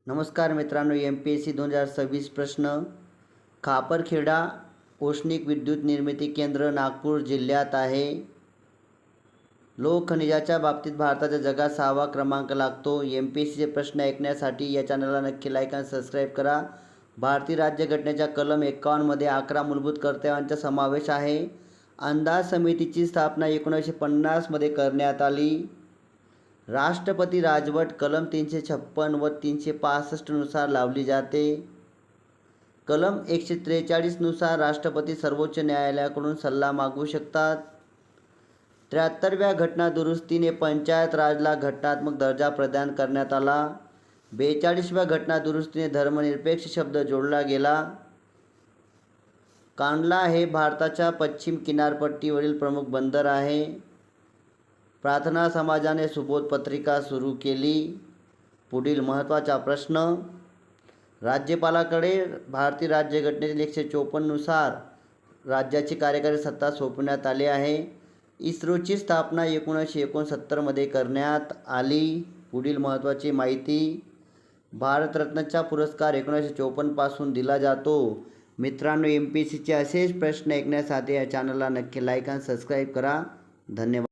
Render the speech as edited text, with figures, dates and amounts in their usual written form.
नमस्कार मित्रांनो, MPSC 2026 प्रश्न. खापरखेडा औष्णिक विद्युत निर्मिती केंद्र नागपूर जिल्ह्यात आहे. लोह खनिजाच्या बाबतीत भारताचा जगात 6वा क्रमांक लागतो. MPSCचे प्रश्न ऐकण्यासाठी या चॅनलला नक्की लाईक आणि सबस्क्राईब करा. भारतीय राज्यघटनेच्या कलम 51 मध्ये 11 मूलभूत कर्तव्यांचा समावेश आहे. अंदाज समितीची स्थापना 1950 मध्ये करण्यात आली. राष्ट्रपती राजवट कलम 356 व 365 नुसार लावली जाते. कलम 143 नुसार राष्ट्रपती सर्वोच्च न्यायालयाकडून सल्ला मागवू शकतात. 73व्या घटना दुरुस्तीने पंचायत राजला घटनात्मक दर्जा प्रदान करण्यात आला. 42व्या घटना दुरुस्तीने धर्मनिरपेक्ष शब्द जोडला गेला. कांडला हे भारताच्या पश्चिम किनारपट्टीवरील प्रमुख बंदर आहे. प्रार्थना समाजाने सुबोध पत्रिका सुरू केली. पुढील महत्त्वाचा प्रश्न. राज्यपालाकडे भारतीय राज्यघटनेतील 154 नुसार राज्याची कार्यकारी सत्ता सोपवण्यात आली आहे. इस्रोची स्थापना 1969 मध्ये करण्यात आली. पुढील महत्त्वाची माहिती. भारतरत्नचा पुरस्कार 1954 पासून दिला जातो. मित्रांनो, MPSCचे असेच प्रश्न ऐकण्यासाठी या चॅनलला नक्की लाईक आणि सबस्क्राईब करा. धन्यवाद.